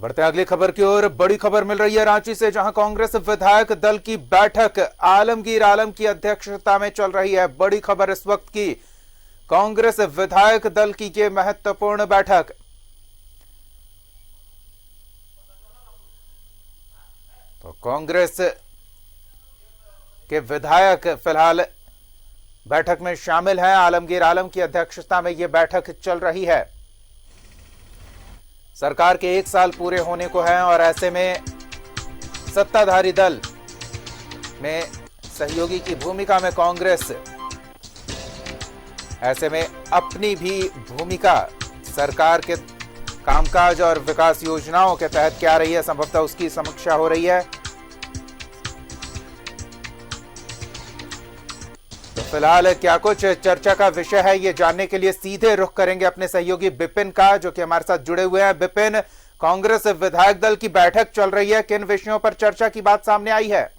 बढ़ते अगली खबर की ओर। बड़ी खबर मिल रही है रांची से, जहां कांग्रेस विधायक दल की बैठक आलमगीर आलम की अध्यक्षता में चल रही है। बड़ी खबर इस वक्त की, कांग्रेस विधायक दल की ये महत्वपूर्ण बैठक। तो कांग्रेस के विधायक फिलहाल बैठक में शामिल हैं। आलमगीर आलम की अध्यक्षता में यह बैठक चल रही है। सरकार के 1 साल पूरे होने को हैं और ऐसे में सत्ताधारी दल में सहयोगी की भूमिका में कांग्रेस ऐसे में अपनी भी भूमिका सरकार के कामकाज और विकास योजनाओं के तहत क्या रही है, संभवतः उसकी समीक्षा हो रही है। तो फिलहाल क्या कुछ चर्चा का विषय है, ये जानने के लिए सीधे रुख करेंगे अपने सहयोगी बिपिन का, जो कि हमारे साथ जुड़े हुए हैं। बिपिन, कांग्रेस विधायक दल की बैठक चल रही है, किन विषयों पर चर्चा की बात सामने आई है?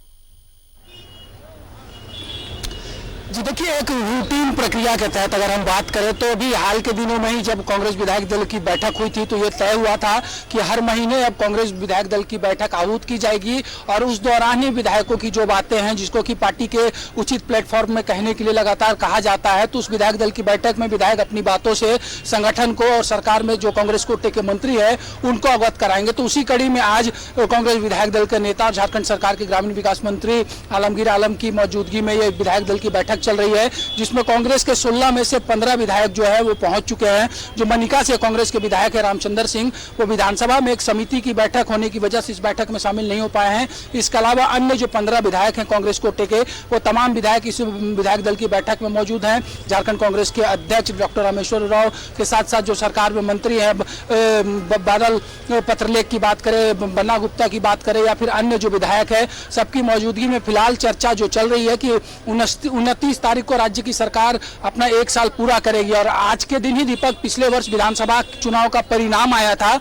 जी देखिए, एक रूटीन प्रक्रिया के तहत अगर हम बात करें तो अभी हाल के दिनों में ही जब कांग्रेस विधायक दल की बैठक हुई थी तो ये तय हुआ था कि हर महीने अब कांग्रेस विधायक दल की बैठक आहूत की जाएगी और उस दौरान ही विधायकों की जो बातें हैं जिसको कि पार्टी के उचित प्लेटफॉर्म में कहने के लिए लगातार कहा जाता है, तो उस विधायक दल की बैठक में विधायक अपनी बातों से संगठन को और सरकार में जो कांग्रेस कोटे के मंत्री है उनको अवगत कराएंगे। तो उसी कड़ी में आज कांग्रेस विधायक दल के नेता और झारखंड सरकार के ग्रामीण विकास मंत्री आलमगीर आलम की मौजूदगी में ये विधायक दल की बैठक चल रही है, जिसमें कांग्रेस के 16 में से 15 विधायक जो है वो पहुंच चुके हैं। जो मनिका से कांग्रेस के विधायक है रामचंद्र सिंह, वो विधानसभा में एक समिति की बैठक होने की वजह से इस बैठक में शामिल नहीं हो पाए हैं। इसके अलावा अन्य जो 15 विधायक हैं कांग्रेस कोटे के, वो तमाम विधायक इस विधायक दल की बैठक में मौजूद हैं। झारखंड कांग्रेस के अध्यक्ष डॉक्टर रामेश्वर राव के साथ साथ जो सरकार में मंत्री है बादल पत्रलेख की बात करें, बन्ना गुप्ता की बात करें या फिर अन्य जो विधायक है, सबकी मौजूदगी में फिलहाल चर्चा जो चल रही है कि 29 तारीख को राज्य की सरकार अपना 1 साल पूरा करेगी। और आज के दिन ही दीपक, पिछले वर्ष विधानसभा चुनाव का परिणाम आया था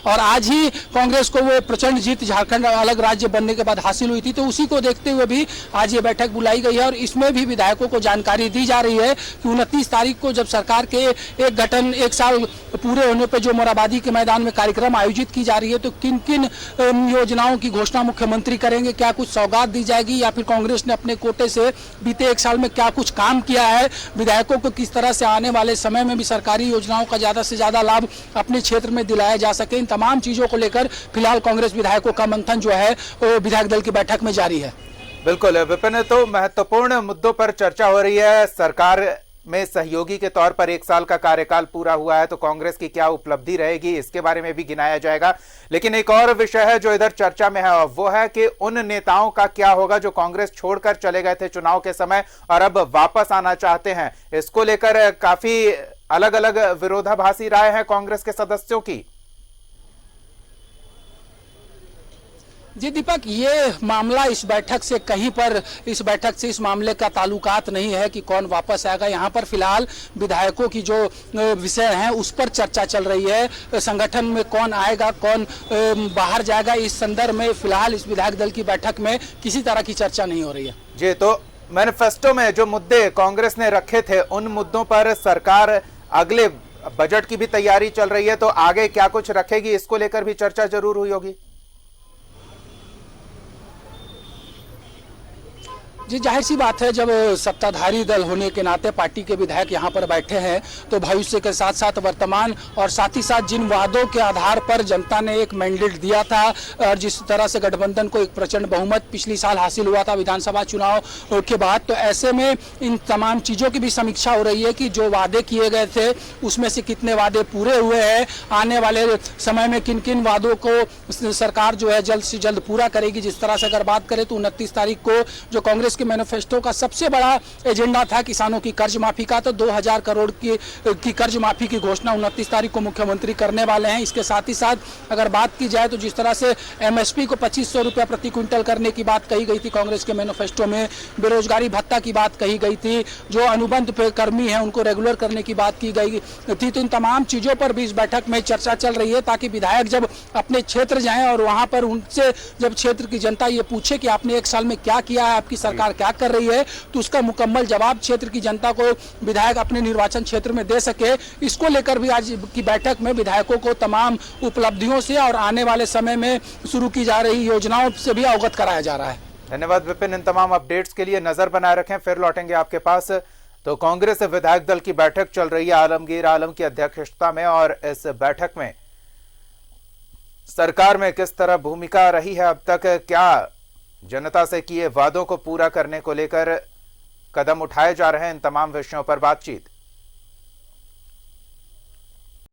और आज ही कांग्रेस को वो प्रचंड जीत झारखंड अलग राज्य बनने के बाद हासिल हुई थी, तो उसी को देखते हुए भी आज ये बैठक बुलाई गई है और इसमें भी विधायकों को जानकारी दी जा रही है कि 29 तारीख को जब सरकार के एक साल पूरे होने पर जो मोराबादी के मैदान में कार्यक्रम आयोजित की जा रही है, तो किन किन योजनाओं की घोषणा मुख्यमंत्री करेंगे, क्या कुछ सौगात दी जाएगी या फिर कांग्रेस ने अपने कोटे से बीते 1 साल में क्या कुछ काम किया है, विधायकों को किस तरह से आने वाले समय में भी सरकारी योजनाओं का ज्यादा से ज्यादा लाभ अपने क्षेत्र में दिलाया जा सके, इन तमाम चीजों को लेकर फिलहाल कांग्रेस विधायकों का मंथन जो है वो विधायक दल की बैठक में जारी है। बिल्कुल विपिन, तो महत्वपूर्ण मुद्दों पर चर्चा हो रही है। सरकार में सहयोगी के तौर पर 1 साल का कार्यकाल पूरा हुआ है, तो कांग्रेस की क्या उपलब्धि रहेगी, इसके बारे में भी गिनाया जाएगा। लेकिन एक और विषय है जो इधर चर्चा में है, और वो है कि उन नेताओं का क्या होगा जो कांग्रेस छोड़कर चले गए थे चुनाव के समय और अब वापस आना चाहते हैं। इसको लेकर काफी अलग अलग विरोधाभासी राय है कांग्रेस के सदस्यों की। जी दीपक, ये मामला इस बैठक से कहीं पर इस मामले का ताल्लुकात नहीं है कि कौन वापस आएगा। यहाँ पर फिलहाल विधायकों की जो विषय हैं उस पर चर्चा चल रही है। संगठन में कौन आएगा, कौन बाहर जाएगा, इस संदर्भ में फिलहाल इस विधायक दल की बैठक में किसी तरह की चर्चा नहीं हो रही है। जी, तो मैनिफेस्टो में जो मुद्दे कांग्रेस ने रखे थे उन मुद्दों पर सरकार अगले बजट की भी तैयारी चल रही है, तो आगे क्या कुछ रखेगी, इसको लेकर भी चर्चा जरूर हुई होगी। जी जाहिर सी बात है, जब सत्ताधारी दल होने के नाते पार्टी के विधायक यहाँ पर बैठे हैं तो भविष्य के साथ साथ वर्तमान और साथ ही साथ जिन वादों के आधार पर जनता ने एक मैंडेट दिया था और जिस तरह से गठबंधन को एक प्रचंड बहुमत पिछली साल हासिल हुआ था विधानसभा चुनाव के बाद, तो ऐसे में इन तमाम चीज़ों की भी समीक्षा हो रही है कि जो वादे किए गए थे उसमें से कितने वादे पूरे हुए हैं, आने वाले समय में किन किन वादों को सरकार जो है जल्द से जल्द पूरा करेगी। जिस तरह से अगर बात करें तो 29 तारीख को जो कांग्रेस के मैनिफेस्टो का सबसे बड़ा एजेंडा था किसानों की कर्ज माफी का, तो 2000 करोड़ की कर्ज माफी की घोषणा 29 तारीख को मुख्यमंत्री करने वाले हैं। इसके साथ ही साथ अगर बात की जाए तो जिस तरह से एमएसपी को 2500 रुपया प्रति क्विंटल करने की बात कही गई थी कांग्रेस के मैनिफेस्टो में, बेरोजगारी भत्ता की बात कही गई थी, जो अनुबंध कर्मी हैं उनको रेगुलर करने की बात की गई थी, तो इन तमाम चीजों पर भी इस बैठक में चर्चा चल रही है ताकि विधायक जब अपने क्षेत्र जाएं और वहां पर उनसे जब क्षेत्र की जनता ये पूछे कि आपने 1 साल में क्या किया है, आपकी सरकार सरकार क्या कर रही है, तो उसका मुकम्मल जवाब क्षेत्र की जनता को विधायक अपने निर्वाचन क्षेत्र में दे सके, इसको लेकर भी आज की बैठक में विधायकों को तमाम उपलब्धियों से और आने वाले समय में शुरू की जा रही योजनाओं से भी अवगत कराया जा रहा है। धन्यवाद विपिन, इन तमाम अपडेट्स के लिए नजर बनाए रखें, फिर लौटेंगे आपके पास। तो कांग्रेस विधायक दल की बैठक चल रही है आलमगीर आलम की अध्यक्षता में, और इस बैठक में सरकार में किस तरह भूमिका रही है अब तक, क्या जनता से किए वादों को पूरा करने को लेकर कदम उठाए जा रहे हैं, इन तमाम विषयों पर बातचीत।